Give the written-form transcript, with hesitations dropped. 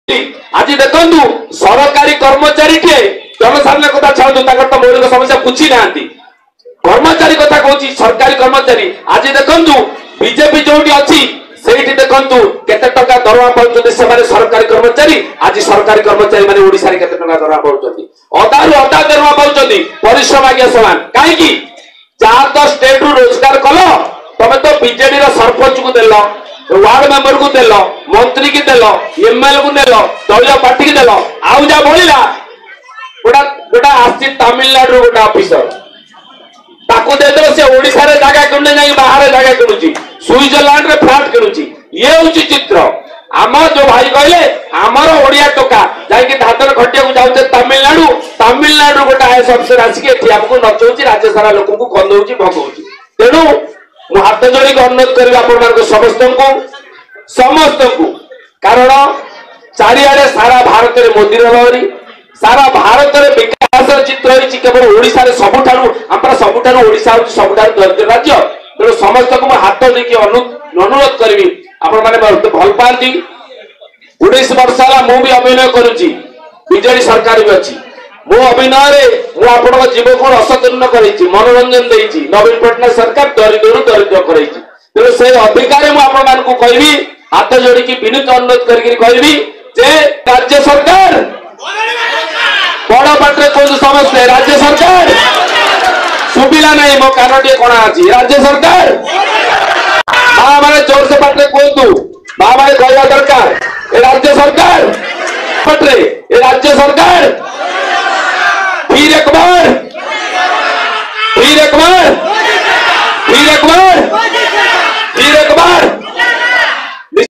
आज देखु सरकारी कर्मचारी टे जनसाधारण कथा छाड़ू तो मौलिक समस्या बुझी ना कर्मचारी कथा कहूँ सरकारी कर्मचारी आज देखु बीजेपी जो अच्छी से देखु केते टका दरवा पाउछन्ति सरकारी कर्मचारी आज सरकारी कर्मचारी माने ओडिसा रे केते टका दरवा पाउछन्ति अदारु अदा दरवा पाउछन्ति परिश्रम आज्ञा समान काहेकि जहाँ तो स्टेट रु रोजगार कल तमे तो बीजेडी रो सरपंच को देल वार्ड मेंबर को देल मंत्री की देल एमएलए को देल दलीय पार्टी की देल आउ जा बोलिला गोटा गोटा आसी तमिलनाडु गोटा ऑफिसर ताको दे दो से ओडिसा रे जागा किने नहीं बाहर जागा किनुची स्विट्जरलैंड रे फ्लैट किनुची ये होची चित्र आम जो भाई कहले आमर ओडिया टोका जाई कि धातर खटिया को जाउते तमिलनाडु तमिलनाडु गोटा आईएएस अफसर आसी के हमको नचौची राज्य सारा लोक को कंदौची भगौची तेनु मु हाथ जोड़ी अनुरोध करी आपण समस्त को कारण चारिआडे सारा भारत में मोदी रही सारा भारत में विकास चित्र होती केवल ओडिशा रे सबुठारु आमर सबुठारु ओडिशा होची सबुठारु दरिद्र राज्य तेणु समस्त को मैं हाथ देकी अनुरोध करी आपण माने भल पाती 19 वर्ष है मु भी अभिनय करुच्ची बीजेडी सरकार भी अच्छी मो अभिनय मु आपण जीवन को रसतूर्ण कर मनोरंजन देती नवीन पट्टनायक सरकार दरिद्र दरिद्र कर तेणु से अधिकार मुझे कहबी हाथ जोड़ी विनीत अनुरोध करबी जे राज्य सरकार बड़ पाटे कहूँ समस्ते राज्य सरकार सुबिला नहीं मो कान टे कणा अच्छी राज्य सरकार माँ मैंने जोर से पाटे कहतु माँ मैंने कहवा दरकार ए राज्य सरकार पटे ए राज्य सरकार फिर एक बार